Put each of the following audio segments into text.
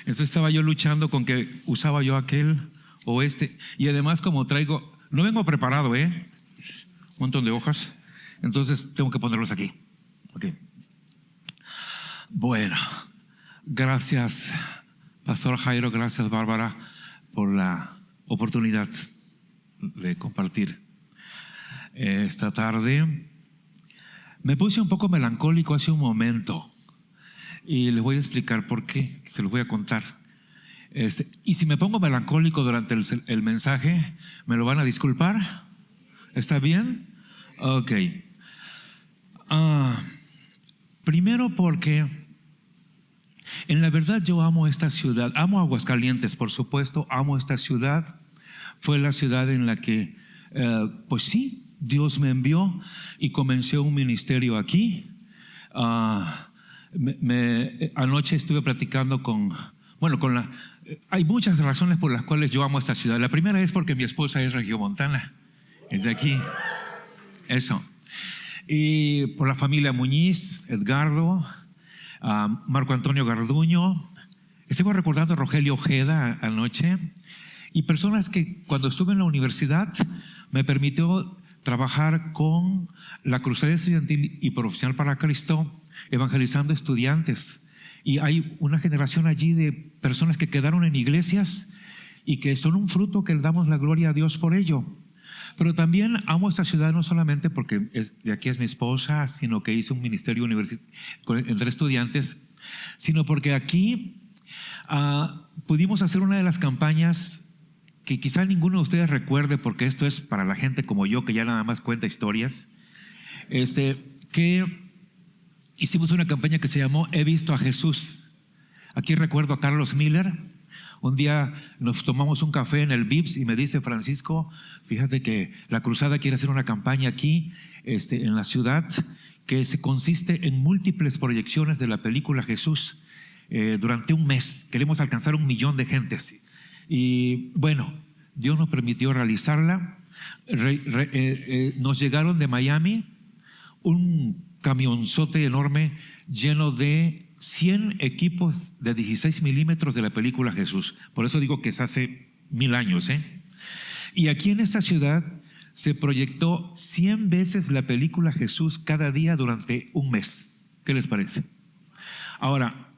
Entonces estaba yo luchando con que usaba yo aquel o este. Y además como traigo, no vengo preparado, un montón de hojas. Entonces tengo que ponerlos aquí. Ok. Bueno, gracias Pastor Jairo, gracias Bárbara por la oportunidad de compartir esta tarde. Me puse un poco melancólico hace un momento y les voy a explicar por qué, se los voy a contar. Y si me pongo melancólico durante el mensaje, ¿me lo van a disculpar? ¿Está bien? Ok. Primero porque en la verdad yo amo esta ciudad, amo Aguascalientes, por supuesto, amo esta ciudad. Fue la ciudad en la que, pues sí, Dios me envió y comencé un ministerio aquí. Anoche estuve platicando hay muchas razones por las cuales yo amo esta ciudad. La primera es porque mi esposa es regiomontana, es de aquí, eso. Y por la familia Muñiz, Edgardo, Marco Antonio Garduño. Estuve recordando a Rogelio Ojeda anoche. Y personas que cuando estuve en la universidad me permitió trabajar con la Cruzada Estudiantil y Profesional para Cristo, evangelizando estudiantes. Y hay una generación allí de personas que quedaron en iglesias y que son un fruto que le damos la gloria a Dios por ello. Pero también amo esta ciudad no solamente porque de aquí es mi esposa, sino que hice un ministerio entre estudiantes, sino porque aquí pudimos hacer una de las campañas que quizá ninguno de ustedes recuerde, porque esto es para la gente como yo que ya nada más cuenta historias, que hicimos una campaña que se llamó He visto a Jesús. Aquí recuerdo a Carlos Miller. Un día nos tomamos un café en el Vips y me dice: Francisco, fíjate que la Cruzada quiere hacer una campaña aquí en la ciudad que consiste en múltiples proyecciones de la película Jesús durante un mes. Queremos alcanzar 1 millón de gentes. Y bueno, Dios nos permitió realizarla. Nos llegaron de Miami un camionzote enorme lleno de 100 equipos de 16 milímetros de la película Jesús. Por eso digo que es hace 1000 años. Y aquí en esta ciudad se proyectó 100 veces la película Jesús cada día durante un mes. ¿Qué les parece? Ahora,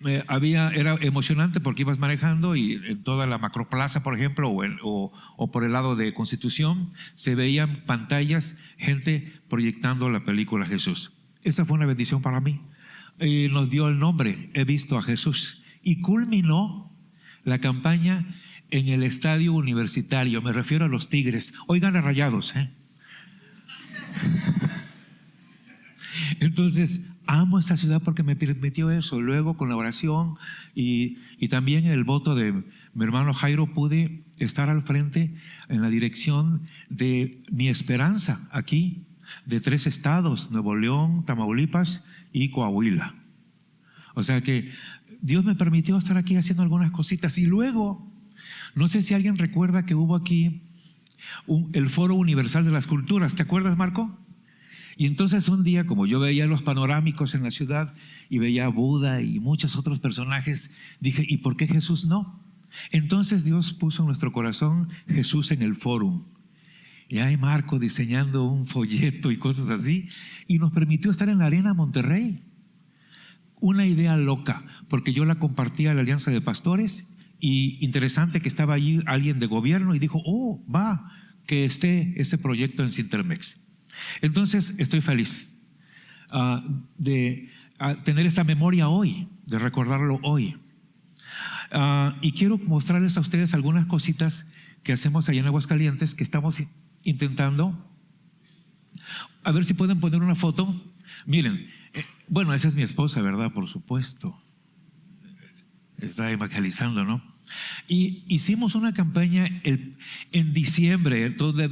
era emocionante porque ibas manejando y en toda la Macroplaza, por ejemplo, o por el lado de Constitución, se veían pantallas, gente proyectando la película Jesús. Esa fue una bendición para mí. Y nos dio el nombre, He visto a Jesús. Y culminó la campaña en el estadio universitario, me refiero a los Tigres. Oigan a Rayados, Entonces, amo esta ciudad porque me permitió eso. Luego, con la oración y también el voto de mi hermano Jairo, pude estar al frente en la dirección de Mi Esperanza, aquí, de 3 estados: Nuevo León, Tamaulipas y Coahuila. O sea que Dios me permitió estar aquí haciendo algunas cositas. Y luego, no sé si alguien recuerda que hubo aquí el Foro Universal de las Culturas. ¿Te acuerdas, Marco? Y entonces un día, como yo veía los panorámicos en la ciudad y veía a Buda y muchos otros personajes, dije: ¿y por qué Jesús no? Entonces Dios puso en nuestro corazón Jesús en el Fórum. Y ahí Marco diseñando un folleto y cosas así, y nos permitió estar en la Arena Monterrey. Una idea loca, porque yo la compartía a la Alianza de Pastores, y interesante que estaba allí alguien de gobierno y dijo: oh, va, que esté ese proyecto en Cintermex. Entonces estoy feliz de tener esta memoria hoy, de recordarlo hoy. Y quiero mostrarles a ustedes algunas cositas que hacemos allá en Aguascalientes, que estamos intentando. A ver si pueden poner una foto. Miren, bueno, esa es mi esposa, ¿verdad? Por supuesto. Está evangelizando, ¿no? Y hicimos una campaña en diciembre. Entonces,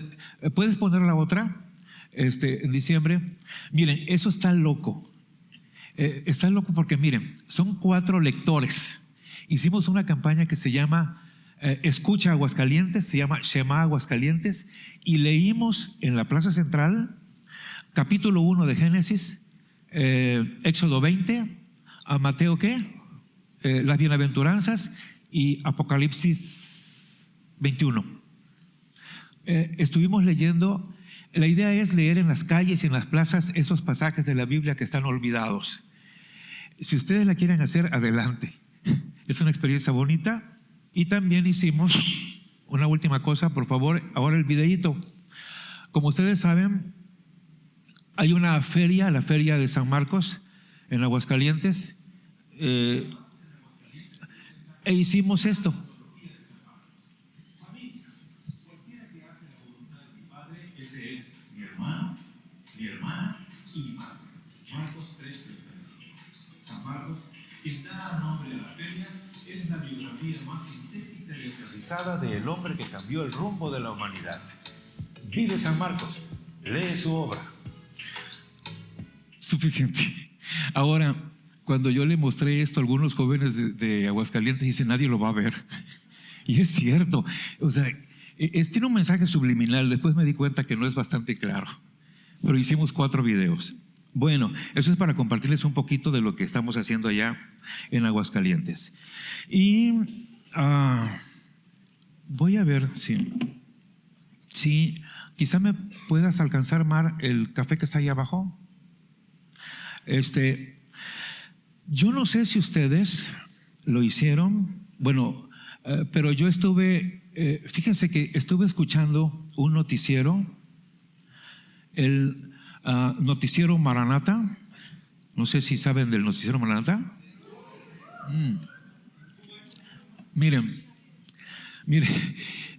¿puedes poner la otra? En diciembre. Miren, eso está loco. Está loco porque miren, son 4 lectores. Hicimos una campaña que se llama Escucha Aguascalientes, se llama Shema Aguascalientes, y leímos en la Plaza Central capítulo 1 de Génesis, Éxodo 20, a Mateo ¿qué? las bienaventuranzas y Apocalipsis 21. Estuvimos leyendo, la idea es leer en las calles y en las plazas esos pasajes de la Biblia que están olvidados. Si ustedes la quieren hacer, adelante. Es una experiencia bonita. Y también hicimos una última cosa, por favor, ahora el videíto. Como ustedes saben, hay una feria, la feria de San Marcos en Aguascalientes, e hicimos esto. Ese es mi hermano, mi hermana y mi madre. Marcos 3:35. San Marcos, quien da nombre a la feria, es la biografía más sintética y aterrizada del hombre que cambió el rumbo de la humanidad. Vive San Marcos, lee su obra. Suficiente. Ahora, cuando yo le mostré esto a algunos jóvenes de Aguascalientes, dicen, nadie lo va a ver. Y es cierto. O sea, tiene un mensaje subliminal. Después me di cuenta que no es bastante claro. Pero hicimos 4 videos. Bueno, eso es para compartirles un poquito de lo que estamos haciendo allá en Aguascalientes. Y voy a ver si quizá me puedas alcanzar, Mar, el café que está ahí abajo. Yo no sé si ustedes lo hicieron, bueno, pero yo estuve, fíjense que estuve escuchando un noticiero, el noticiero Maranata. No sé si saben del noticiero Maranata. Miren,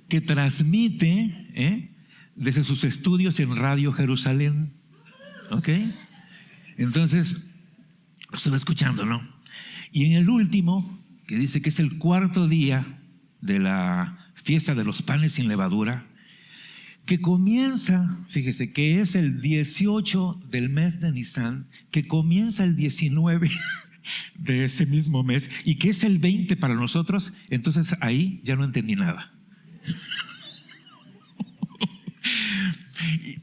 que transmite desde sus estudios en Radio Jerusalén. ¿Ok? Entonces, lo estuve escuchando, ¿no? Y en el último, que dice que es el 4.º día de la fiesta de los panes sin levadura, que comienza, fíjese, que es el 18 del mes de Nisan, que comienza el 19 de ese mismo mes y que es el 20 para nosotros. Entonces ahí ya no entendí nada.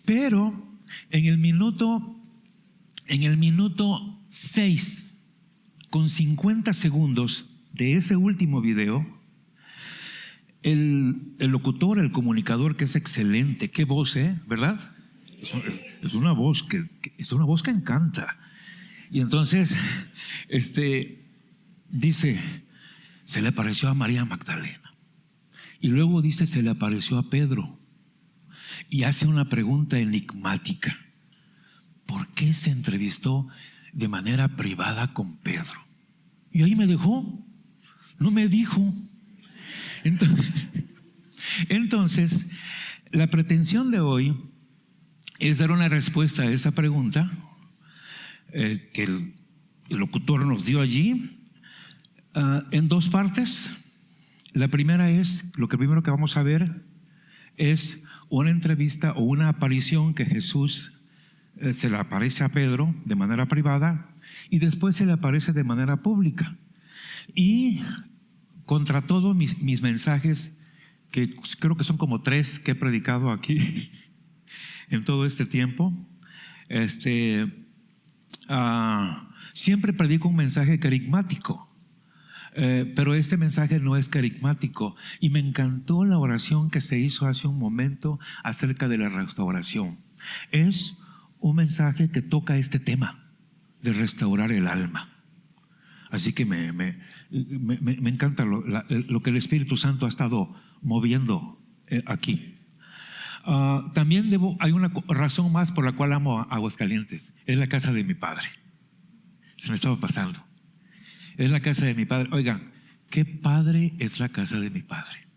Pero en el minuto 6 con 50 segundos de ese último video, el locutor, el comunicador, que es excelente, qué voz, ¿verdad? Es una voz que encanta. Y entonces dice, se le apareció a María Magdalena, y luego dice, se le apareció a Pedro, y hace una pregunta enigmática: ¿por qué se entrevistó de manera privada con Pedro? Y ahí me dejó, no me dijo. Entonces, la pretensión de hoy es dar una respuesta a esa pregunta que el locutor nos dio allí, en 2 partes. La primera es, lo primero que vamos a ver es una entrevista o una aparición que Jesús se le aparece a Pedro de manera privada y después se le aparece de manera pública. Y contra todo mis mensajes, que creo que son como 3 que he predicado aquí en todo este tiempo, siempre predico un mensaje carismático, pero este mensaje no es carismático. Y me encantó la oración que se hizo hace un momento acerca de la restauración. Es un mensaje que toca este tema de restaurar el alma. Así que me encanta lo que el Espíritu Santo ha estado moviendo aquí. También hay una razón más por la cual amo a Aguascalientes. Es la casa de mi padre. Se me estaba pasando. Es la casa de mi padre. Oigan, qué padre es la casa de mi padre.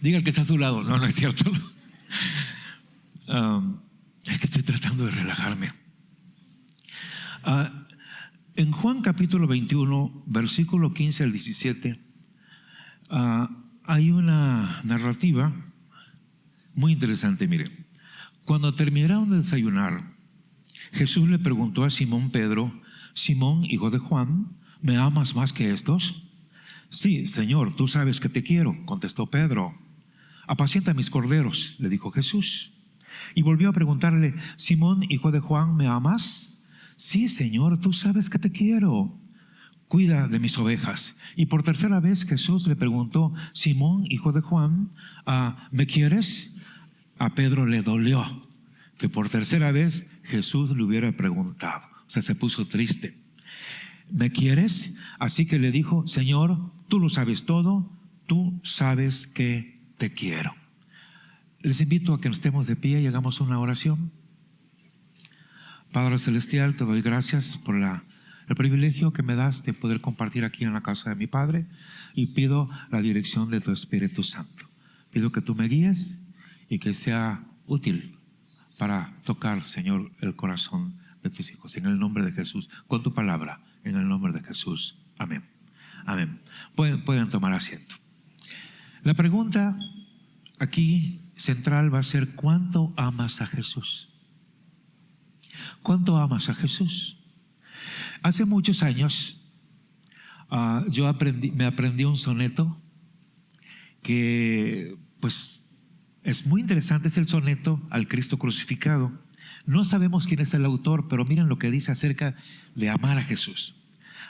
Diga el que está a su lado. No es cierto. Es que estoy tratando de relajarme. En Juan capítulo 21, versículo 15 al 17, hay una narrativa muy interesante. Mire, cuando terminaron de desayunar, Jesús le preguntó a Simón Pedro: Simón, hijo de Juan, ¿me amas más que estos? Sí, Señor, tú sabes que te quiero, contestó Pedro. Apacienta mis corderos, le dijo Jesús. Y volvió a preguntarle: Simón, hijo de Juan, ¿me amas? Sí, Señor, tú sabes que te quiero. cuida de mis ovejas. Y por tercera vez Jesús le preguntó: Simón, hijo de Juan, ¿me quieres? A Pedro le dolió que por tercera vez Jesús le hubiera preguntado. O sea, se puso triste. ¿Me quieres? Así que le dijo: Señor, tú lo sabes todo, tú sabes que te quiero. Les invito a que estemos de pie y hagamos una oración. Padre Celestial, te doy gracias por el privilegio que me das de poder compartir aquí en la casa de mi Padre, y pido la dirección de tu Espíritu Santo. Pido que tú me guíes y que sea útil para tocar, Señor, el corazón de tus hijos. En el nombre de Jesús, con tu palabra, en el nombre de Jesús. Amén. Amén. Pueden tomar asiento. La pregunta aquí central va a ser: ¿cuánto amas a Jesús? ¿Cuánto amas a Jesús? Hace muchos años me aprendí un soneto que pues es muy interesante. Es el soneto al Cristo crucificado. No sabemos quién es el autor, pero miren lo que dice acerca de amar a Jesús.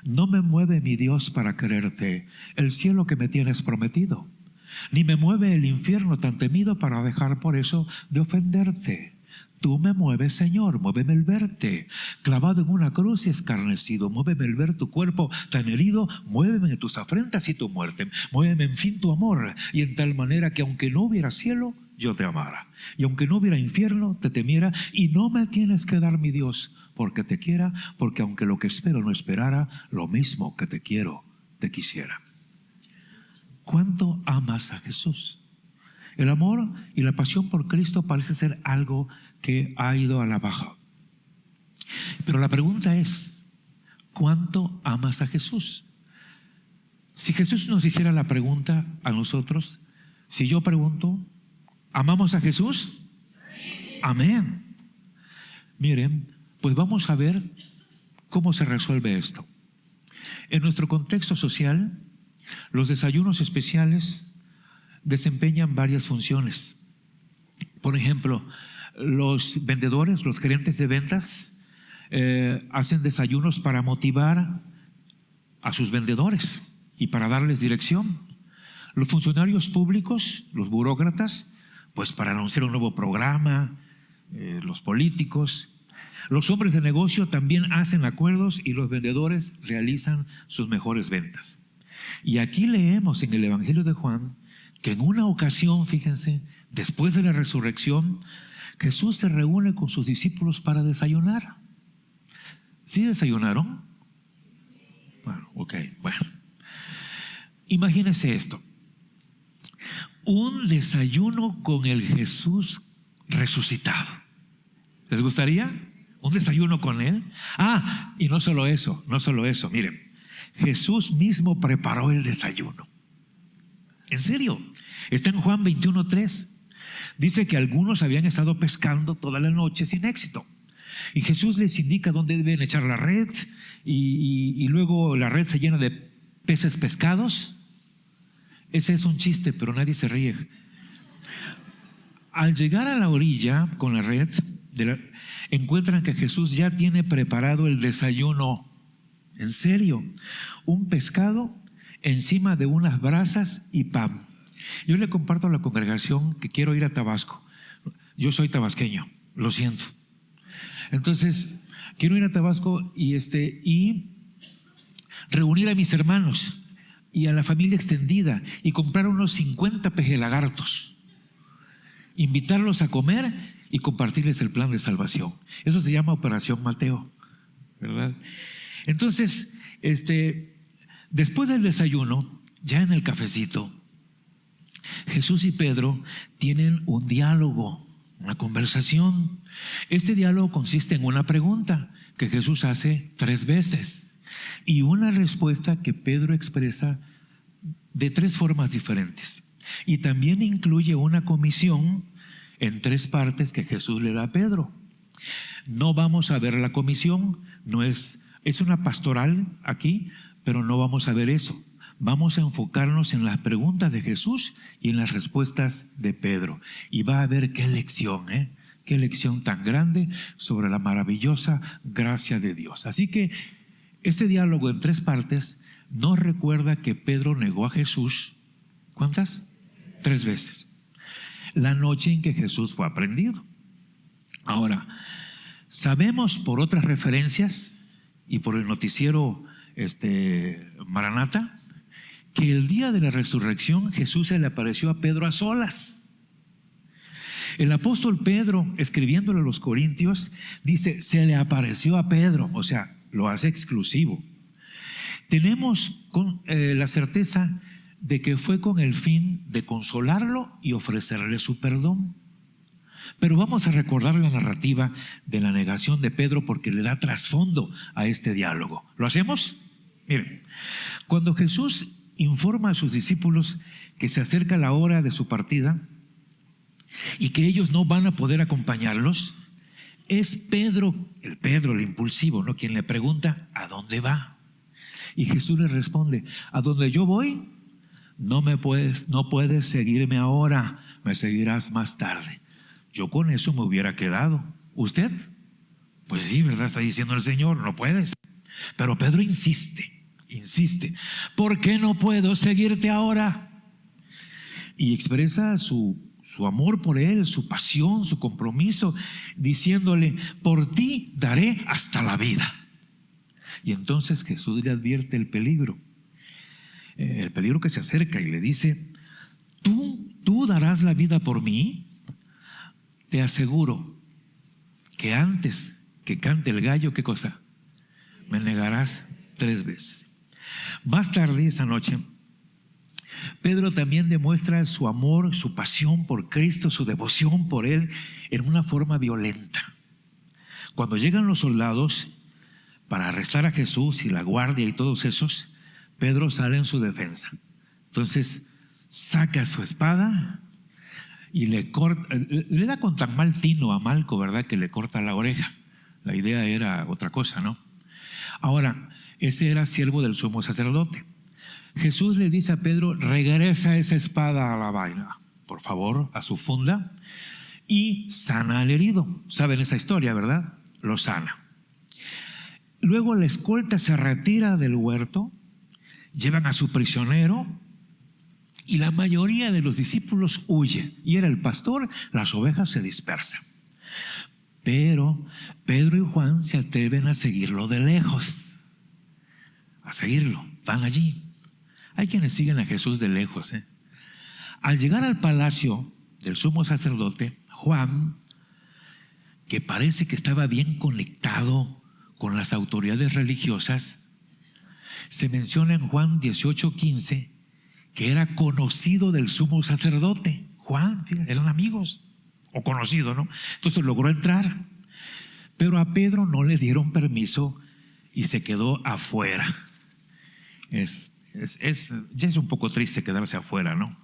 No me mueve mi Dios para quererte el cielo que me tienes prometido, ni me mueve el infierno tan temido para dejar por eso de ofenderte. Tú me mueves, Señor, muéveme el verte clavado en una cruz y escarnecido. Muéveme el ver tu cuerpo tan herido. Muéveme tus afrentas y tu muerte. Muéveme en fin tu amor, y en tal manera que aunque no hubiera cielo, yo te amara, y aunque no hubiera infierno, te temiera. Y no me tienes que dar, mi Dios, porque te quiera, porque aunque lo que espero no esperara, lo mismo que te quiero, te quisiera. ¿Cuánto amas a Jesús? El amor y la pasión por Cristo parece ser algo que ha ido a la baja. Pero la pregunta es: ¿cuánto amas a Jesús? Si Jesús nos hiciera la pregunta a nosotros, si yo pregunto: ¿amamos a Jesús? Amén. Miren, pues vamos a ver cómo se resuelve esto. En nuestro contexto social, los desayunos especiales desempeñan varias funciones. Por ejemplo, los vendedores, los gerentes de ventas, hacen desayunos para motivar a sus vendedores y para darles dirección. Los funcionarios públicos, los burócratas, pues para anunciar un nuevo programa. Los políticos, los hombres de negocio también hacen acuerdos, y los vendedores realizan sus mejores ventas. Y aquí leemos en el Evangelio de Juan que en una ocasión, fíjense, después de la resurrección, Jesús se reúne con sus discípulos para desayunar. ¿Sí desayunaron? Bueno. Imagínense esto: un desayuno con el Jesús resucitado. ¿Les gustaría un desayuno con Él? Y no solo eso, miren, Jesús mismo preparó el desayuno. En serio, está en Juan 21:3. Dice que algunos habían estado pescando toda la noche sin éxito, y Jesús les indica dónde deben echar la red, y luego la red se llena de peces pescados. Ese es un chiste, pero nadie se ríe. Al llegar a la orilla con la red, encuentran que Jesús ya tiene preparado el desayuno. En serio, un pescado encima de unas brasas y pan. Yo le comparto a la congregación que quiero ir a Tabasco. Yo soy tabasqueño, lo siento. Entonces, quiero ir a Tabasco y reunir a mis hermanos y a la familia extendida y comprar unos 50 pejelagartos, invitarlos a comer y compartirles el plan de salvación. Eso se llama Operación Mateo, ¿verdad? Entonces, después del desayuno, ya en el cafecito, Jesús y Pedro tienen un diálogo, una conversación. Este diálogo consiste en una pregunta que Jesús hace 3 veces y una respuesta que Pedro expresa de 3 formas diferentes. Y también incluye una comisión en 3 partes que Jesús le da a Pedro. No vamos a ver la comisión, es una pastoral aquí, pero no vamos a ver eso. Vamos a enfocarnos en las preguntas de Jesús y en las respuestas de Pedro. Y va a ver qué lección, qué lección tan grande sobre la maravillosa gracia de Dios. Así que Este diálogo en 3 partes nos recuerda que Pedro negó a Jesús, ¿cuántas? 3 veces. La noche en que Jesús fue aprehendido. Ahora, sabemos por otras referencias y por el noticiero Maranata, que el día de la resurrección Jesús se le apareció a Pedro a solas. El apóstol Pedro, escribiéndole a los Corintios, dice, se le apareció a Pedro, o sea, lo hace exclusivo. Tenemos la certeza de que fue con el fin de consolarlo y ofrecerle su perdón. Pero vamos a recordar la narrativa de la negación de Pedro porque le da trasfondo a este diálogo. ¿Lo hacemos? Miren, cuando Jesús informa a sus discípulos que se acerca la hora de su partida y que ellos no van a poder acompañarlos, es Pedro, el impulsivo, ¿no?, quien le pregunta, ¿a dónde va? Y Jesús le responde, a donde yo voy, no puedes seguirme ahora, me seguirás más tarde. Yo con eso me hubiera quedado. ¿Usted? Pues sí, ¿verdad? Está diciendo el Señor, no puedes. Pero Pedro insiste, ¿por qué no puedo seguirte ahora? Y expresa su amor por él, su pasión, su compromiso, diciéndole, por ti daré hasta la vida. Y entonces Jesús le advierte el peligro que se acerca y le dice, ¿tú darás la vida por mí? Te aseguro que antes que cante el gallo, ¿qué cosa? Me negarás 3 veces. Más tarde esa noche, Pedro también demuestra su amor, su pasión por Cristo, su devoción por Él en una forma violenta. Cuando llegan los soldados para arrestar a Jesús y la guardia y todos esos, Pedro sale en su defensa. Entonces saca su espada y le da con tan mal tino a Malco, ¿verdad?, que le corta la oreja. La idea era otra cosa, ¿no? Ahora, ese era siervo del sumo sacerdote. Jesús le dice a Pedro, regresa esa espada a la vaina, por favor, a su funda, y sana al herido. ¿Saben esa historia, verdad? Lo sana. Luego la escolta se retira del huerto, llevan a su prisionero y la mayoría de los discípulos huye. Y era el pastor, las ovejas se dispersan. Pero Pedro y Juan se atreven a seguirlo de lejos. A seguirlo, van allí. Hay quienes siguen a Jesús de lejos. Al llegar al palacio del sumo sacerdote, Juan, que parece que estaba bien conectado con las autoridades religiosas, se menciona en Juan 18:15 que era conocido del sumo sacerdote. Juan, fíjate, eran amigos o conocidos, ¿no? Entonces logró entrar, pero a Pedro no le dieron permiso y se quedó afuera. Ya es un poco triste quedarse afuera, ¿no?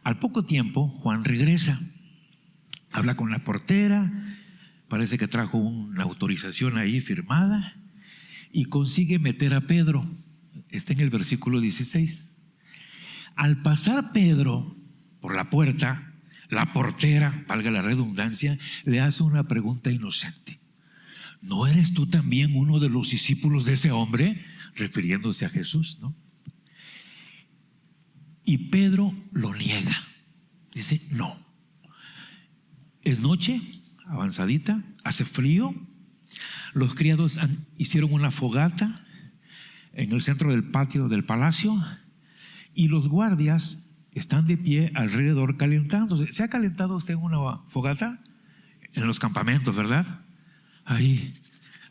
Al poco tiempo, Juan regresa, habla con la portera, parece que trajo una autorización ahí firmada y consigue meter a Pedro. Está en el versículo 16. Al pasar Pedro por la puerta, la portera, valga la redundancia, le hace una pregunta inocente. ¿No eres tú también uno de los discípulos de ese hombre? Refiriéndose a Jesús, ¿no? Y Pedro lo niega. Dice, no. Es noche, avanzadita, hace frío. Los criados hicieron una fogata en el centro del patio del palacio y los guardias están de pie alrededor calentándose. ¿Se ha calentado usted en una fogata? En los campamentos, ¿verdad? Ahí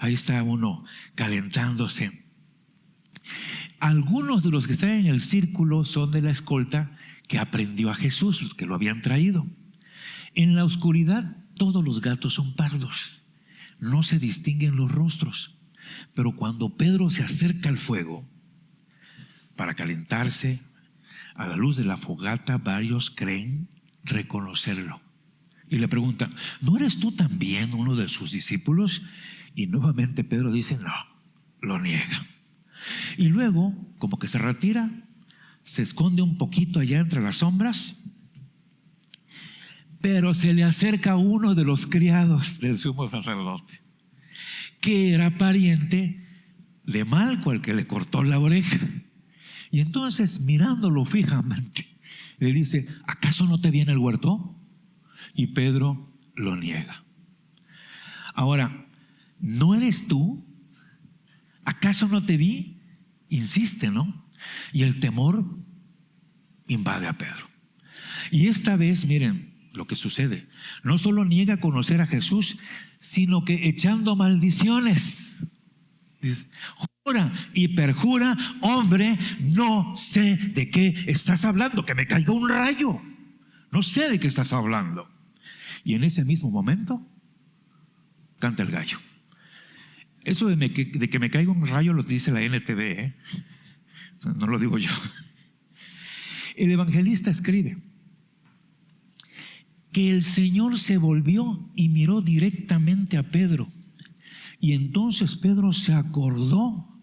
está uno calentándose. Algunos de los que están en el círculo son de la escolta que aprendió a Jesús, los que lo habían traído. En la oscuridad todos los gatos son pardos, no se distinguen los rostros. Pero cuando Pedro se acerca al fuego para calentarse, a la luz de la fogata, varios creen reconocerlo. Y le preguntan, ¿no eres tú también uno de sus discípulos? Y nuevamente Pedro dice, no, lo niega. Y luego, como que se retira, se esconde un poquito allá entre las sombras, pero se le acerca uno de los criados del sumo sacerdote, que era pariente de Malco al que le cortó la oreja. Y entonces, mirándolo fijamente, le dice: ¿acaso no te viene el huerto? Y Pedro lo niega. Ahora, ¿no eres tú? ¿Acaso no te vi? Insiste, ¿no? Y el temor invade a Pedro. Y esta vez, miren lo que sucede. No solo niega conocer a Jesús, sino que echando maldiciones. Dice: jura y perjura, hombre, no sé de qué estás hablando, que me caiga un rayo. No sé de qué estás hablando. Y en ese mismo momento canta el gallo. Eso de que me caiga un rayo lo dice la NTV, ¿eh? No lo digo yo. El evangelista escribe que el Señor se volvió y miró directamente a Pedro. Y entonces Pedro se acordó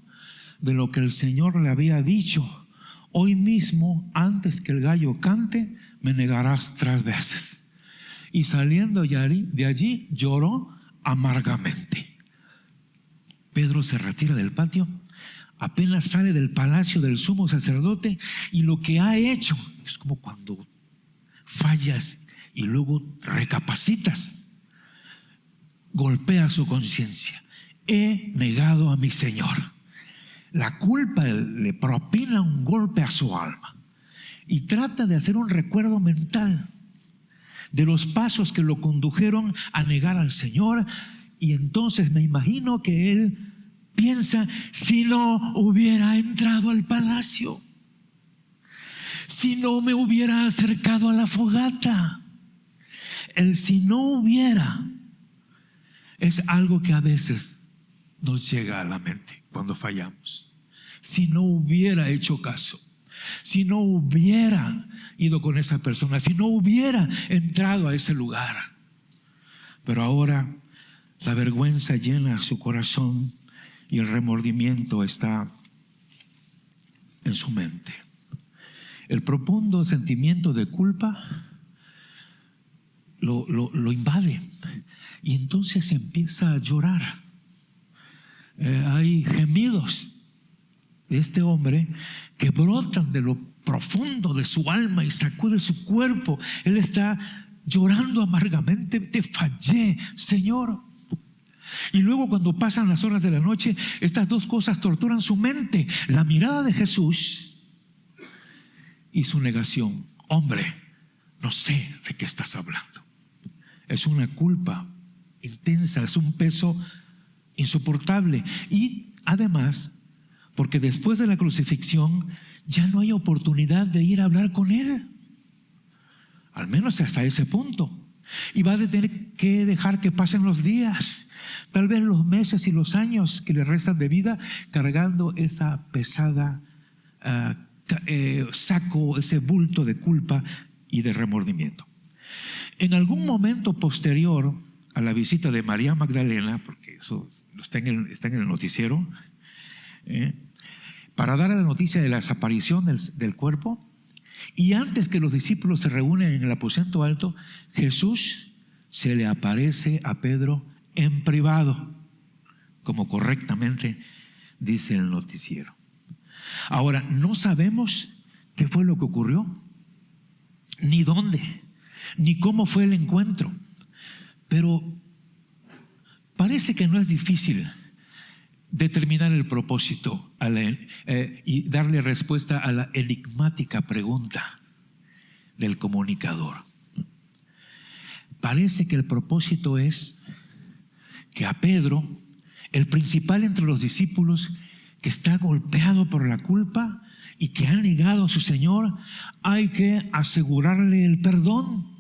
de lo que el Señor le había dicho: hoy mismo, antes que el gallo cante, me negarás 3 veces. Y saliendo de allí lloró amargamente. Pedro se retira del patio, apenas sale del palacio del sumo sacerdote, y lo que ha hecho es como cuando fallas y luego recapacitas. Golpea su conciencia: he negado a mi Señor. La culpa le propina un golpe a su alma y trata de hacer un recuerdo mental de los pasos que lo condujeron a negar al Señor. Y entonces me imagino que él piensa: si no hubiera entrado al palacio, si no me hubiera acercado a la fogata. El si no hubiera es algo que a veces nos llega a la mente cuando fallamos. Si no hubiera hecho caso, si no hubiera ido con esa persona, si no hubiera entrado a ese lugar. Pero ahora la vergüenza llena su corazón y el remordimiento está en su mente. El profundo sentimiento de culpa lo invade, y entonces empieza a llorar. Hay gemidos de este hombre que brotan de lo profundo de su alma y sacuden su cuerpo. Él está llorando amargamente: te fallé, Señor. Y luego, cuando pasan las horas de la noche, estas 2 cosas torturan su mente: la mirada de Jesús y su negación. Hombre, no sé de qué estás hablando. Es una culpa intensa, es un peso insoportable. Y además, porque después de la crucifixión ya no hay oportunidad de ir a hablar con él, al menos hasta ese punto. Y va a tener que dejar que pasen los días, tal vez los meses y los años que le restan de vida, cargando esa pesada saco, ese bulto de culpa y de remordimiento. En algún momento posterior a la visita de María Magdalena, porque eso está en el noticiero, para dar la noticia de la desaparición del cuerpo, y antes que los discípulos se reúnen en el aposento alto, Jesús se le aparece a Pedro en privado, como correctamente dice el noticiero. Ahora, no sabemos qué fue lo que ocurrió, ni dónde, ni cómo fue el encuentro, pero parece que no es difícil determinar el propósito y darle respuesta a la enigmática pregunta del comunicador. Parece que el propósito es que a Pedro, el principal entre los discípulos, que está golpeado por la culpa y que ha negado a su Señor, hay que asegurarle el perdón,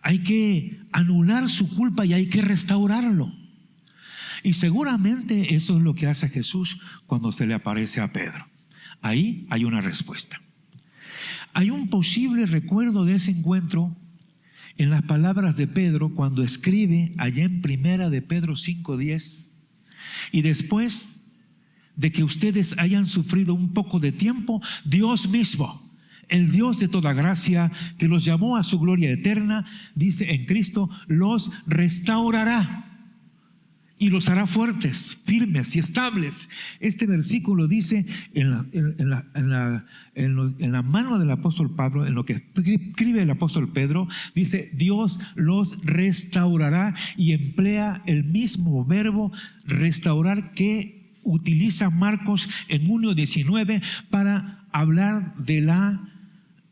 hay que anular su culpa y hay que restaurarlo. Y seguramente eso es lo que hace Jesús cuando se le aparece a Pedro. Ahí hay una respuesta. Hay un posible recuerdo de ese encuentro en las palabras de Pedro cuando escribe allá en 1 de Pedro 5:10: y después de que ustedes hayan sufrido un poco de tiempo, Dios mismo, el Dios de toda gracia, que los llamó a su gloria eterna, dice, en Cristo, los restaurará y los hará fuertes, firmes y estables. Este versículo dice en la mano del apóstol Pablo, en lo que escribe el apóstol Pedro, dice: Dios los restaurará, y emplea el mismo verbo restaurar que utiliza Marcos en 1:19 para hablar de la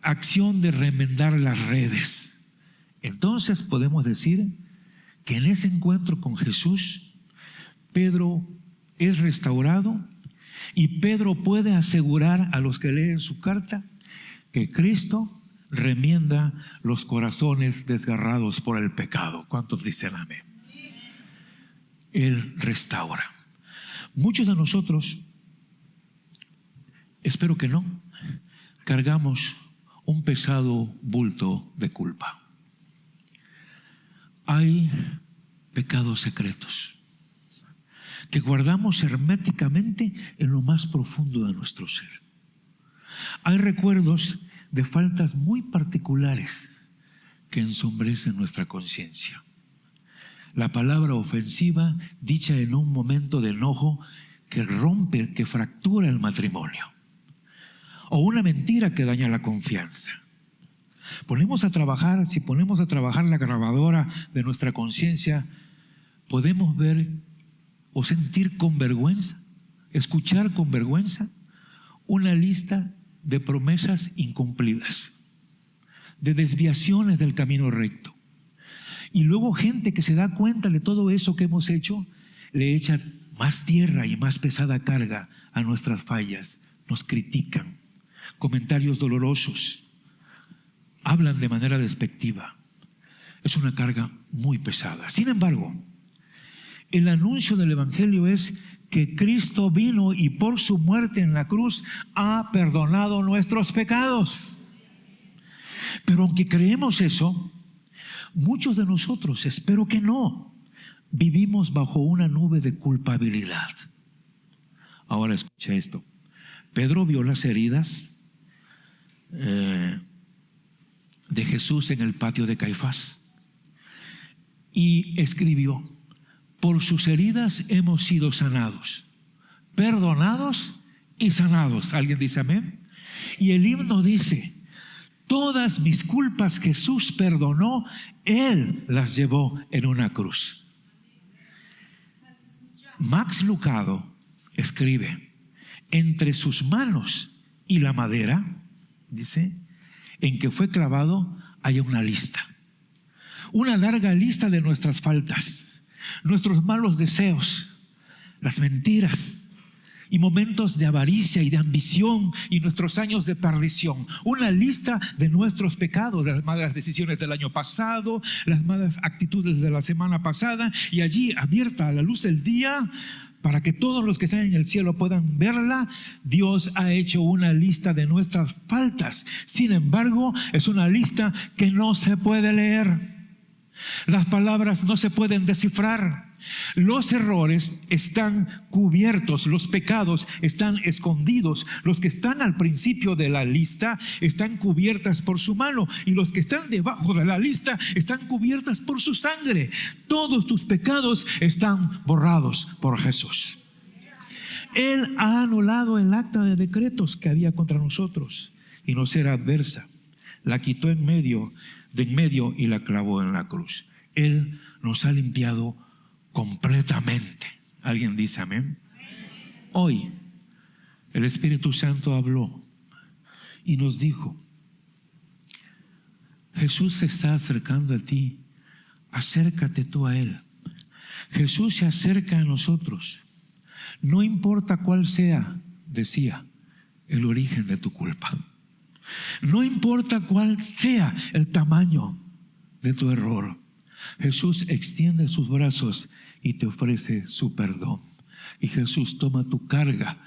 acción de remendar las redes. Entonces podemos decir que en ese encuentro con Jesús, Pedro es restaurado, y Pedro puede asegurar a los que leen su carta que Cristo remienda los corazones desgarrados por el pecado. ¿Cuántos dicen amén? Él restaura. Muchos de nosotros, espero que no, cargamos un pesado bulto de culpa. Hay pecados secretos que guardamos herméticamente en lo más profundo de nuestro ser. Hay recuerdos de faltas muy particulares que ensombrecen nuestra conciencia. La palabra ofensiva dicha en un momento de enojo que rompe, que fractura el matrimonio. O una mentira que daña la confianza. Si ponemos a trabajar la grabadora de nuestra conciencia, podemos ver o sentir con vergüenza, escuchar con vergüenza una lista de promesas incumplidas, de desviaciones del camino recto. Y luego gente que se da cuenta de todo eso que hemos hecho, le echa más tierra y más pesada carga a nuestras fallas, nos critican, comentarios dolorosos, hablan de manera despectiva. Es una carga muy pesada. Sin embargo, el anuncio del Evangelio es que Cristo vino y por su muerte en la cruz ha perdonado nuestros pecados. Pero aunque creemos eso, muchos de nosotros, espero que no, vivimos bajo una nube de culpabilidad. Ahora escucha esto. Pedro vio las heridas de Jesús en el patio de Caifás y escribió: por sus heridas hemos sido sanados, perdonados y sanados. ¿Alguien dice amén? Y el himno dice: todas mis culpas Jesús perdonó, Él las llevó en una cruz. Max Lucado escribe: entre sus manos y la madera, dice, en que fue clavado, hay una lista, una larga lista de nuestras faltas, nuestros malos deseos, las mentiras y momentos de avaricia y de ambición y nuestros años de perdición. Una lista de nuestros pecados, las malas decisiones del año pasado, las malas actitudes de la semana pasada, y allí, abierta a la luz del día, para que todos los que están en el cielo puedan verla, Dios ha hecho una lista de nuestras faltas. Sin embargo, es una lista que no se puede leer. Las palabras no se pueden descifrar. Los errores están cubiertos, los pecados están escondidos. Los que están al principio de la lista están cubiertas por su mano, y los que están debajo de la lista están cubiertas por su sangre. Todos tus pecados están borrados por Jesús. Él ha anulado el acta de decretos que había contra nosotros y nos era adversa. La quitó de en medio y la clavó en la cruz. Él nos ha limpiado completamente. ¿Alguien dice amén? Hoy el Espíritu Santo habló y nos dijo: Jesús se está acercando a ti, acércate tú a Él. Jesús se acerca a nosotros, no importa cuál sea, decía, el origen de tu culpa. No importa cuál sea el tamaño de tu error, Jesús extiende sus brazos y te ofrece su perdón. Y Jesús toma tu carga,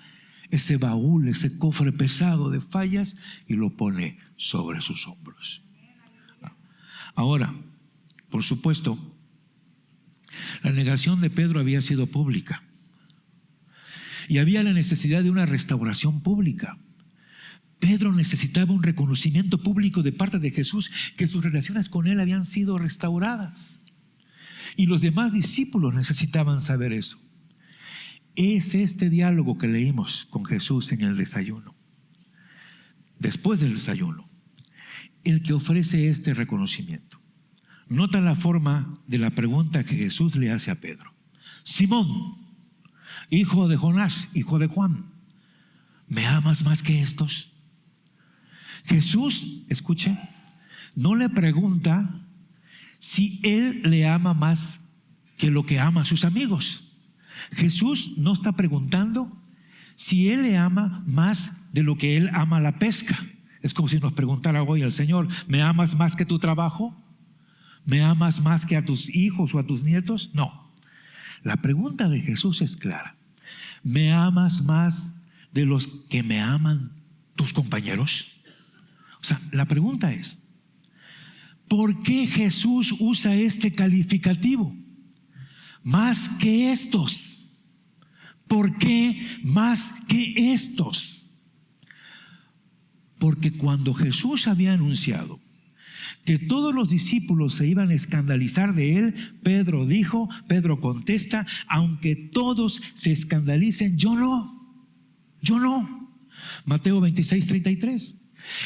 ese baúl, ese cofre pesado de fallas, y lo pone sobre sus hombros. Ahora, por supuesto, la negación de Pedro había sido pública y había la necesidad de una restauración pública. Pedro necesitaba un reconocimiento público de parte de Jesús que sus relaciones con él habían sido restauradas. Y los demás discípulos necesitaban saber eso. Es este diálogo que leímos con Jesús en el desayuno, después del desayuno, el que ofrece este reconocimiento. Nota la forma de la pregunta que Jesús le hace a Pedro. Simón, hijo de Jonás, hijo de Juan, ¿me amas más que estos? Jesús, escuche, no le pregunta si él le ama más que lo que ama a sus amigos. Jesús no está preguntando si él le ama más de lo que él ama la pesca. Es como si nos preguntara hoy al Señor, ¿me amas más que tu trabajo? ¿Me amas más que a tus hijos o a tus nietos? No. La pregunta de Jesús es clara. ¿Me amas más de los que me aman tus compañeros? O sea, la pregunta es, ¿por qué Jesús usa este calificativo? Más que estos. ¿Por qué más que estos? Porque cuando Jesús había anunciado que todos los discípulos se iban a escandalizar de él, Pedro contesta, aunque todos se escandalicen, yo no. Mateo 26:33.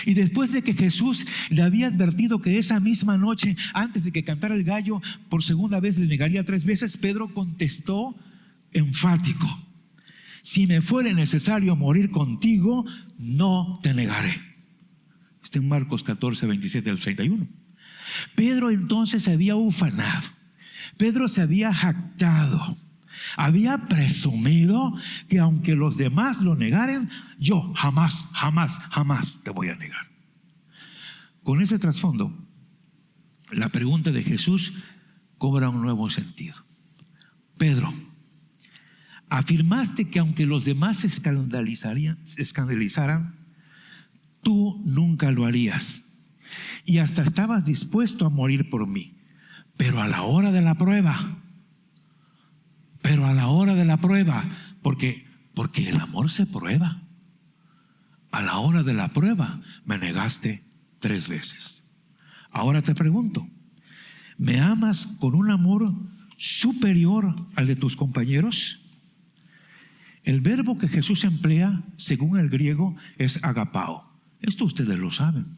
Y después de que Jesús le había advertido que esa misma noche, antes de que cantara el gallo, por segunda vez le negaría 3 veces, Pedro contestó enfático: si me fuere necesario morir contigo, no te negaré. Está en Marcos 14:27-31. Pedro entonces se había ufanado. Pedro se había jactado. Había presumido que aunque los demás lo negaren, yo jamás te voy a negar. Con ese trasfondo, la pregunta de Jesús cobra un nuevo sentido. Pedro, afirmaste que aunque los demás se escandalizaran, tú nunca lo harías. Y hasta estabas dispuesto a morir por mí. Pero a la hora de la prueba, porque el amor se prueba. A la hora de la prueba me negaste 3 veces. Ahora te pregunto, ¿me amas con un amor superior al de tus compañeros? El verbo que Jesús emplea, según el griego, es agapao. Esto ustedes lo saben.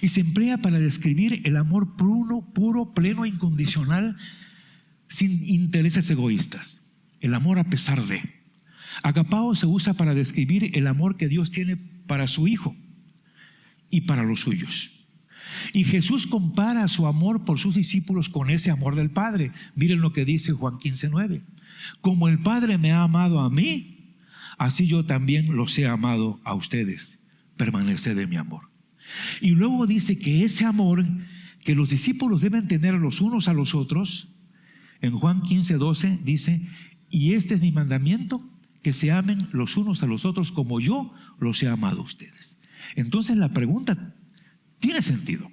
Y se emplea para describir el amor puro, pleno, incondicional, sin intereses egoístas. El amor a pesar de. Agapao se usa para describir el amor que Dios tiene para su Hijo y para los suyos. Y Jesús compara su amor por sus discípulos con ese amor del Padre. Miren lo que dice Juan 15:9. Como el Padre me ha amado a mí, así yo también los he amado a ustedes. Permaneced en mi amor. Y luego dice que ese amor que los discípulos deben tener los unos a los otros, en Juan 15:12 dice, y este es mi mandamiento, que se amen los unos a los otros como yo los he amado a ustedes. Entonces la pregunta tiene sentido.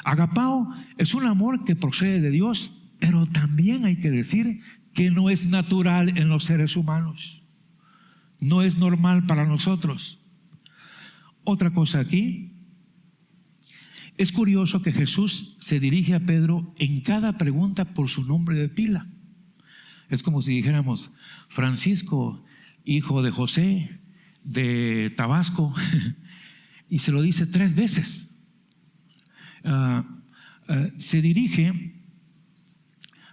Agapao es un amor que procede de Dios, pero también hay que decir que no es natural en los seres humanos. No es normal para nosotros. Otra cosa aquí, es curioso que Jesús se dirige a Pedro en cada pregunta por su nombre de pila. Es como si dijéramos, Francisco, hijo de José, de Tabasco, y se lo dice 3 veces. Se dirige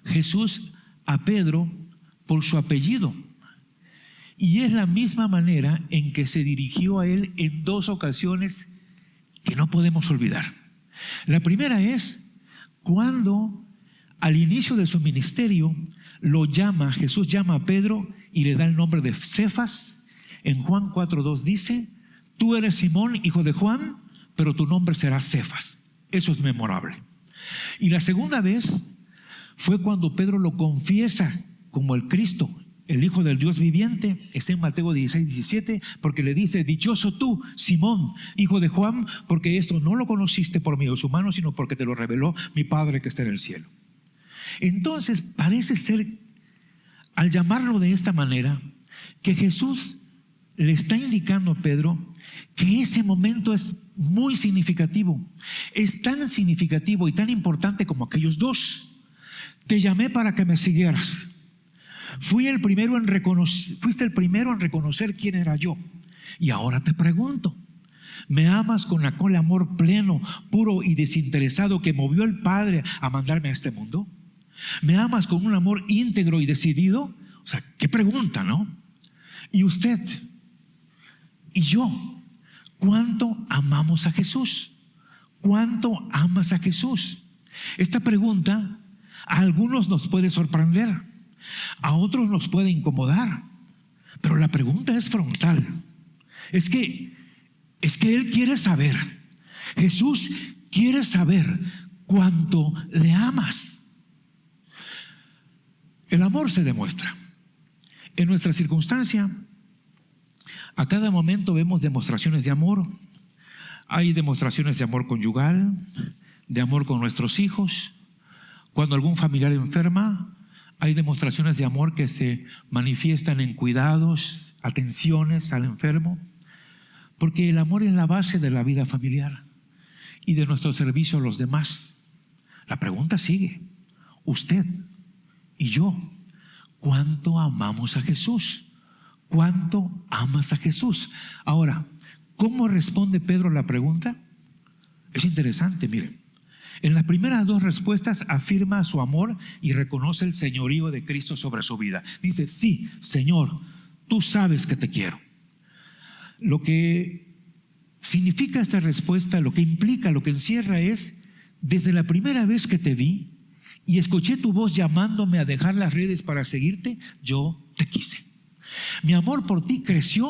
Jesús a Pedro por su apellido. Y es la misma manera en que se dirigió a él en 2 ocasiones que no podemos olvidar. La primera es cuando al inicio de su ministerio Jesús llama a Pedro y le da el nombre de Cefas. En Juan 4:2 dice, tú eres Simón, hijo de Juan, pero tu nombre será Cefas. Eso es memorable. Y la segunda vez fue cuando Pedro lo confiesa como el Cristo, el Hijo del Dios viviente. Está en Mateo 16:17, porque le dice, dichoso tú, Simón, hijo de Juan, porque esto no lo conociste por medios humanos, sino porque te lo reveló mi Padre que está en el cielo. Entonces parece ser, al llamarlo de esta manera, que Jesús le está indicando a Pedro que ese momento es muy significativo. Es tan significativo y tan importante como aquellos 2. te llamé para que me siguieras. Fuiste el primero en reconocer quién era yo. Y ahora te pregunto, ¿me amas con aquel amor pleno, puro y desinteresado que movió el Padre a mandarme a este mundo? ¿Me amas con un amor íntegro y decidido? O sea, qué pregunta, ¿no? Y usted y yo, ¿cuánto amamos a Jesús? ¿Cuánto amas a Jesús? Esta pregunta a algunos nos puede sorprender, a otros nos puede incomodar, pero la pregunta es frontal. Es que Él quiere saber, Jesús quiere saber cuánto le amas. El amor se demuestra. En nuestra circunstancia, a cada momento vemos demostraciones de amor. Hay demostraciones de amor conyugal, de amor con nuestros hijos. Cuando algún familiar enferma, hay demostraciones de amor que se manifiestan en cuidados, atenciones al enfermo. Porque el amor es la base de la vida familiar y de nuestro servicio a los demás. La pregunta sigue. Usted y yo, ¿cuánto amamos a Jesús? ¿Cuánto amas a Jesús? Ahora, ¿cómo responde Pedro a la pregunta? Es interesante, miren. En las primeras dos respuestas afirma su amor y reconoce el señorío de Cristo sobre su vida. Dice, sí, Señor, tú sabes que te quiero. Lo que significa esta respuesta, lo que implica, lo que encierra es, desde la primera vez que te vi y escuché tu voz llamándome a dejar las redes para seguirte, yo te quise. Mi amor por ti creció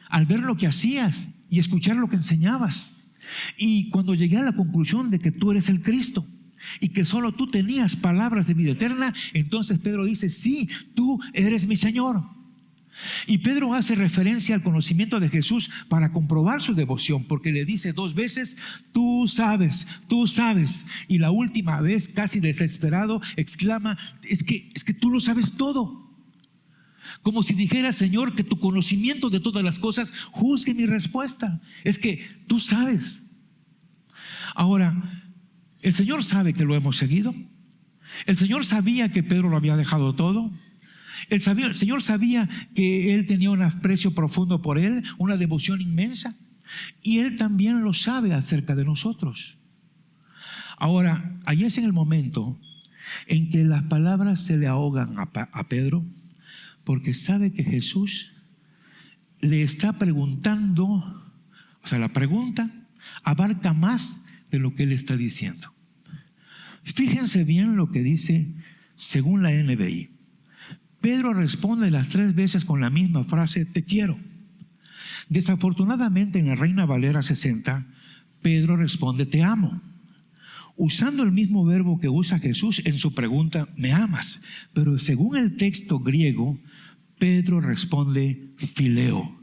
al ver lo que hacías y escuchar lo que enseñabas. Y cuando llegué a la conclusión de que tú eres el Cristo y que solo tú tenías palabras de vida eterna, entonces Pedro dice, sí, tú eres mi Señor. Y Pedro hace referencia al conocimiento de Jesús para comprobar su devoción, porque le dice dos veces, tú sabes. Y la última vez, casi desesperado, exclama, es que tú lo sabes todo. Como si dijera, Señor, que tu conocimiento de todas las cosas juzgue mi respuesta. Es que tú sabes. Ahora, el Señor sabe que lo hemos seguido. El Señor sabía que Pedro lo había dejado todo. El Señor sabía que Él tenía un aprecio profundo por Él, una devoción inmensa. Y Él también lo sabe acerca de nosotros. Ahora, ahí es en el momento en que las palabras se le ahogan a Pedro, porque sabe que Jesús le está preguntando, o sea, la pregunta abarca más de lo que Él está diciendo. Fíjense bien lo que dice según la NBI. Pedro responde las 3 veces con la misma frase, te quiero. Desafortunadamente en la Reina Valera 60, Pedro responde, te amo, usando el mismo verbo que usa Jesús en su pregunta, ¿me amas? Pero según el texto griego, Pedro responde, fileo,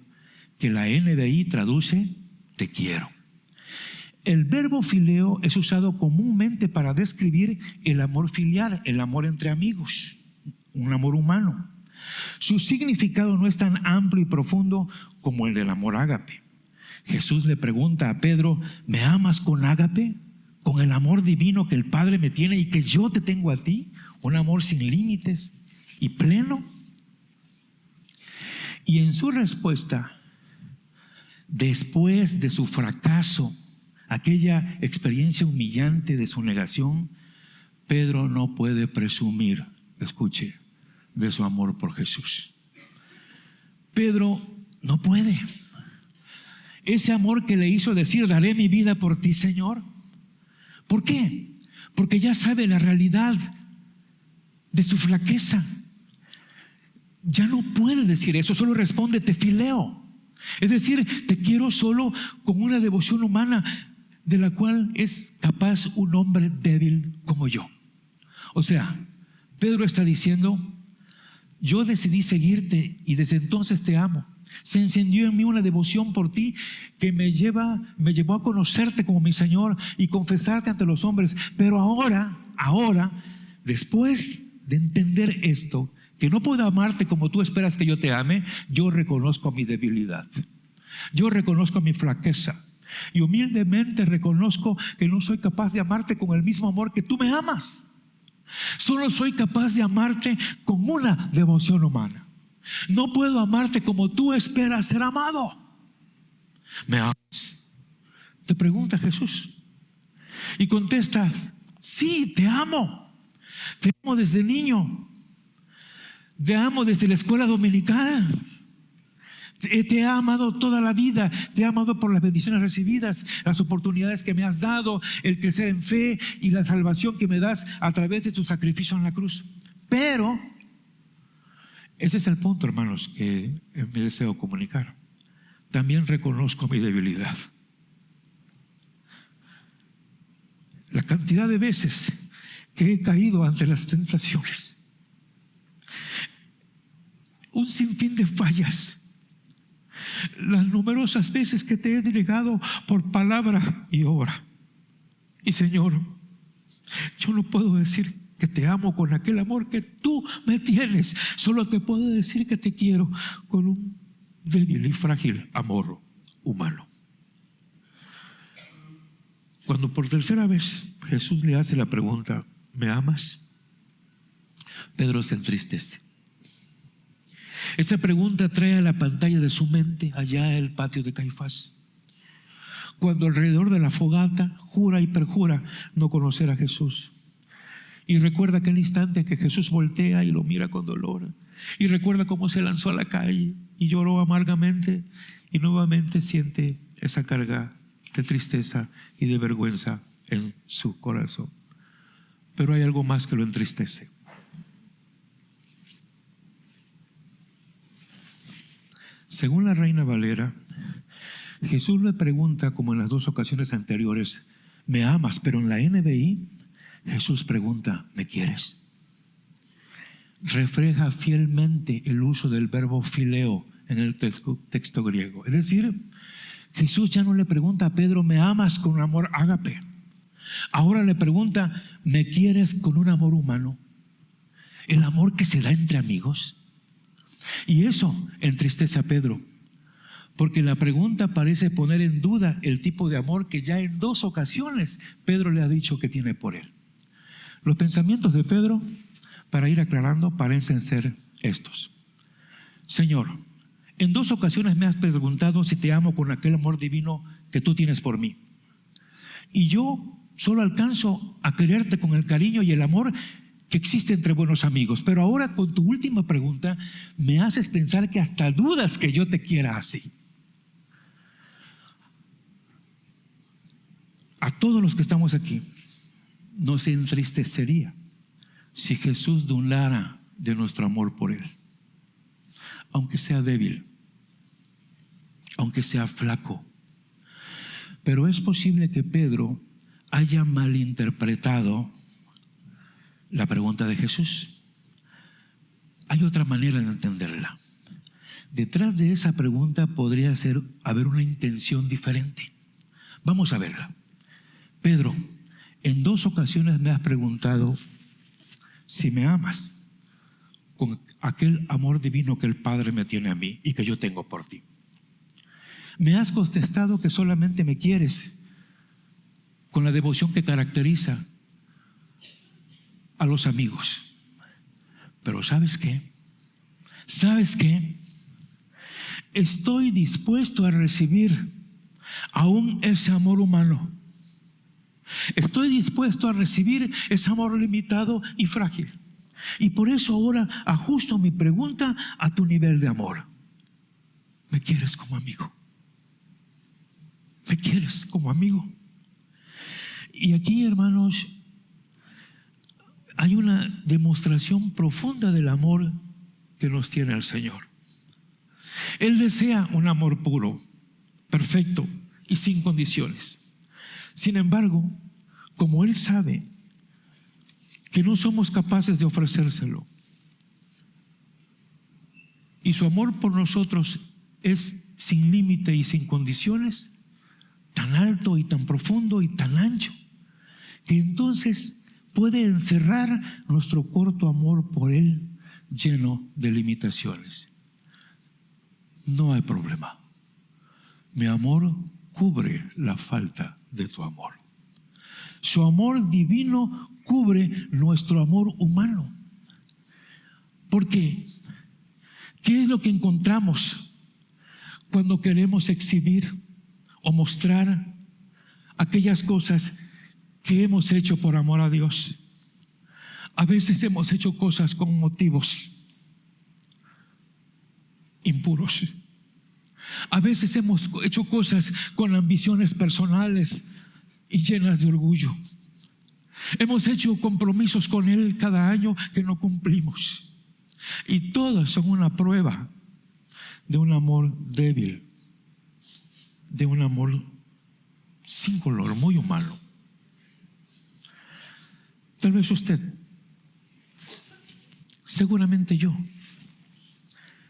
que la NBI traduce, te quiero. El verbo fileo es usado comúnmente para describir el amor filial, el amor entre amigos, un amor humano. Su significado no es tan amplio y profundo como el del amor ágape. Jesús le pregunta a Pedro, ¿me amas con ágape? Con el amor divino que el Padre me tiene y que yo te tengo a ti, un amor sin límites y pleno. Y en su respuesta, después de su fracaso, aquella experiencia humillante de su negación, Pedro no puede presumir, escuche, de su amor por Jesús. Pedro no puede. Ese amor que le hizo decir, daré mi vida por ti, Señor. ¿Por qué? Porque ya sabe la realidad de su flaqueza. Ya no puede decir eso, solo responde, te fileo. Es decir, te quiero solo con una devoción humana de la cual es capaz un hombre débil como yo. O sea, Pedro está diciendo, yo decidí seguirte y desde entonces te amo. Se encendió en mí una devoción por ti que me llevó a conocerte como mi Señor y confesarte ante los hombres. Pero ahora, después de entender esto, que no puedo amarte como tú esperas que yo te ame, yo reconozco mi debilidad. Yo reconozco mi flaqueza. Y humildemente reconozco que no soy capaz de amarte con el mismo amor que tú me amas. Solo soy capaz de amarte con una devoción humana. No puedo amarte como tú esperas ser amado. ¿Me amas?, te pregunta Jesús. Y contestas: sí, te amo. Te amo desde niño. Te amo desde la escuela dominical. Te he amado toda la vida. Te he amado por las bendiciones recibidas, las oportunidades que me has dado, el crecer en fe y la salvación que me das a través de tu sacrificio en la cruz. Pero ese es el punto, hermanos, que me deseo comunicar. También reconozco mi debilidad. La cantidad de veces que he caído ante las tentaciones, un sinfín de fallas, las numerosas veces que te he negado por palabra y obra. Y Señor, yo no puedo decir que te amo con aquel amor que tú me tienes. Solo te puedo decir que te quiero con un débil y frágil amor humano. Cuando por tercera vez Jesús le hace la pregunta: ¿me amas?, Pedro se entristece. Esa pregunta trae a la pantalla de su mente allá el patio de Caifás, cuando alrededor de la fogata jura y perjura no conocer a Jesús. Y recuerda aquel instante en que Jesús voltea y lo mira con dolor. Y recuerda cómo se lanzó a la calle y lloró amargamente, y nuevamente siente esa carga de tristeza y de vergüenza en su corazón. Pero hay algo más que lo entristece. Según la Reina Valera, Jesús le pregunta, como en las dos ocasiones anteriores: ¿me amas? Pero en la NBI, Jesús pregunta: ¿me quieres? Refleja fielmente el uso del verbo fileo en el texto griego. Es decir, Jesús ya no le pregunta a Pedro: ¿me amas?, con un amor ágape. Ahora le pregunta: ¿me quieres?, con un amor humano, el amor que se da entre amigos. Y eso entristece a Pedro, porque la pregunta parece poner en duda el tipo de amor que ya en dos ocasiones Pedro le ha dicho que tiene por él. Los pensamientos de Pedro, para ir aclarando, parecen ser estos: Señor, en dos ocasiones me has preguntado si te amo con aquel amor divino que tú tienes por mí, y yo solo alcanzo a quererte con el cariño y el amor que existe entre buenos amigos. Pero ahora, con tu última pregunta, me haces pensar que hasta dudas que yo te quiera así. A todos los que estamos aquí nos entristecería si Jesús dudara de nuestro amor por Él, aunque sea débil, aunque sea flaco. Pero es posible que Pedro haya malinterpretado la pregunta de Jesús. Hay otra manera de entenderla. Detrás de esa pregunta podría haber una intención diferente. Vamos a verla. Pedro, en dos ocasiones me has preguntado si me amas con aquel amor divino que el Padre me tiene a mí y que yo tengo por ti. Me has contestado que solamente me quieres con la devoción que caracteriza a los amigos. Pero ¿sabes qué? ¿Sabes qué? Estoy dispuesto a recibir aún ese amor humano. Estoy dispuesto a recibir ese amor limitado y frágil. Y por eso ahora ajusto mi pregunta a tu nivel de amor. ¿Me quieres como amigo? ¿Me quieres como amigo? Y aquí, hermanos, hay una demostración profunda del amor que nos tiene el Señor. Él desea un amor puro, perfecto y sin condiciones. Sin embargo, como Él sabe que no somos capaces de ofrecérselo, y su amor por nosotros es sin límite y sin condiciones, tan alto y tan profundo y tan ancho, que entonces puede encerrar nuestro corto amor por Él, lleno de limitaciones. No hay problema. Mi amor cubre la falta de tu amor. Su amor divino cubre nuestro amor humano. ¿Por qué? ¿Qué es lo que encontramos cuando queremos exhibir o mostrar aquellas cosas que hemos hecho por amor a Dios? A veces hemos hecho cosas con motivos impuros. A veces hemos hecho cosas con ambiciones personales y llenas de orgullo. Hemos hecho compromisos con Él cada año que no cumplimos. Y todas son una prueba de un amor débil, de un amor sin color, muy humano. Tal vez usted, seguramente yo,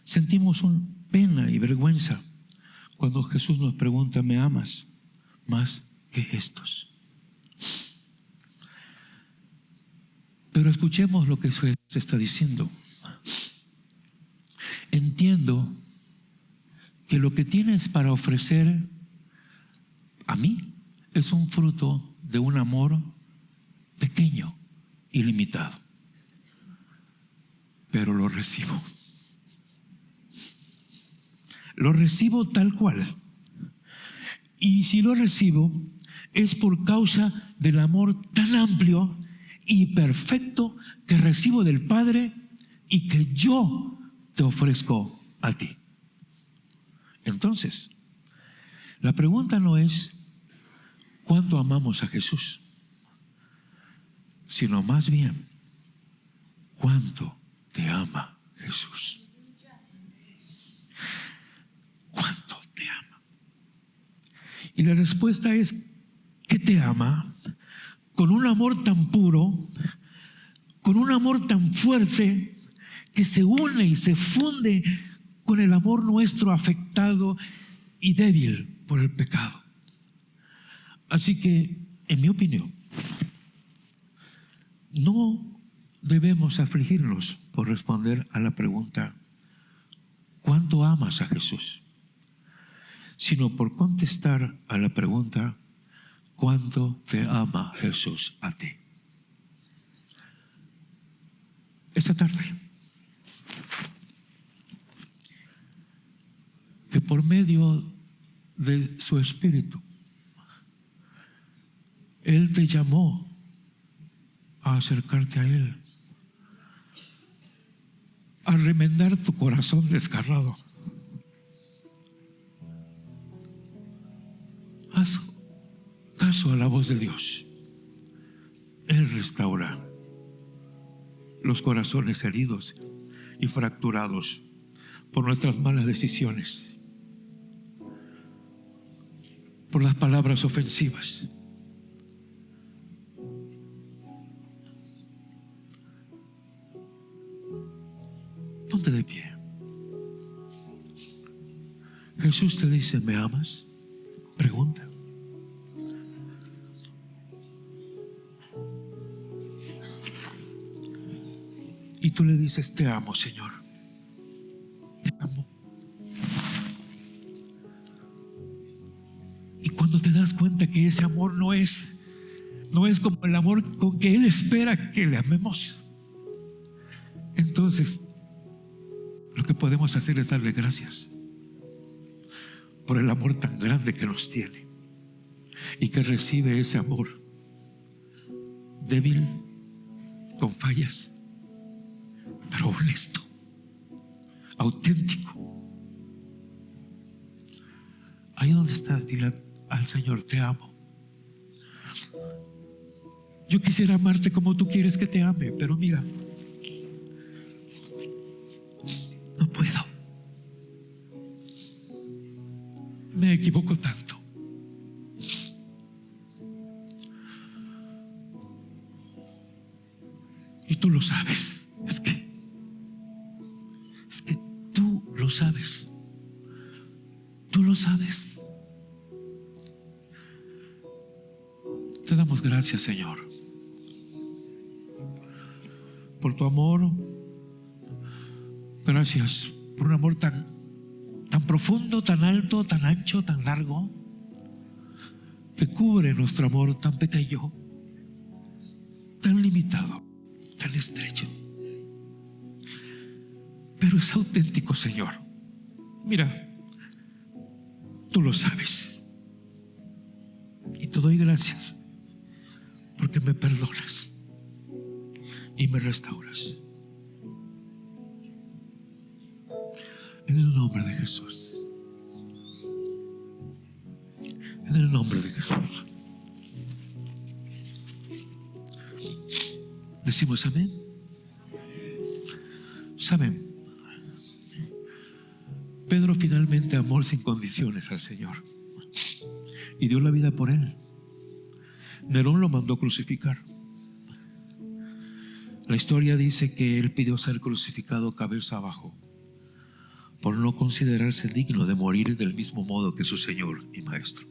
sentimos pena y vergüenza cuando Jesús nos pregunta: ¿me amas más que estos? Pero escuchemos lo que Jesús está diciendo. Entiendo que lo que tienes para ofrecer a mí es un fruto de un amor pequeño y limitado, pero lo recibo. Lo recibo tal cual. Y si lo recibo es por causa del amor tan amplio y perfecto que recibo del Padre y que yo te ofrezco a ti. Entonces, la pregunta no es cuánto amamos a Jesús, sino más bien cuánto te ama Jesús. ¿Cuánto te ama? Y la respuesta es que te ama con un amor tan puro, con un amor tan fuerte, que se une y se funde con el amor nuestro afectado y débil por el pecado. Así que, en mi opinión, no debemos afligirnos por responder a la pregunta ¿cuánto amas a Jesús?, sino por contestar a la pregunta ¿cuánto te ama Jesús a ti? Esta tarde, que por medio de su Espíritu Él te llamó a acercarte a Él, a remendar tu corazón desgarrado. Haz caso a la voz de Dios. Él restaura los corazones heridos y fracturados por nuestras malas decisiones, por las palabras ofensivas. Ponte de pie. Jesús te dice: ¿me amas? Pregunta. Y tú le dices: te amo, Señor. Te amo. Y cuando te das cuenta que ese amor no es como el amor con que Él espera que le amemos, entonces lo que podemos hacer es darle gracias por el amor tan grande que nos tiene y que recibe ese amor débil, con fallas, pero honesto, auténtico. Ahí donde estás, dile al Señor: te amo. Yo quisiera amarte como tú quieres que te ame, pero mira, no puedo. Me equivoco tanto. Y tú lo sabes. Es que tú lo sabes. Tú lo sabes. Te damos gracias, Señor, por tu amor. Gracias por un amor tan profundo, tan alto, tan ancho, tan largo, que cubre nuestro amor tan pequeño tan limitado, tan estrecho. Pero es auténtico, Señor. Mira, tú lo sabes. Y te doy gracias porque me perdonas y me restauras. En el nombre de Jesús. En el nombre de Jesús. Decimos amén. ¿Saben? Pedro finalmente amó sin condiciones al Señor y dio la vida por él. Nerón lo mandó crucificar. La historia dice que él pidió ser crucificado cabeza abajo por no considerarse digno de morir del mismo modo que su Señor y Maestro.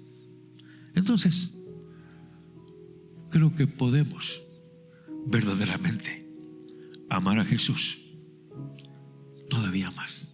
Entonces, creo que podemos verdaderamente amar a Jesús todavía más.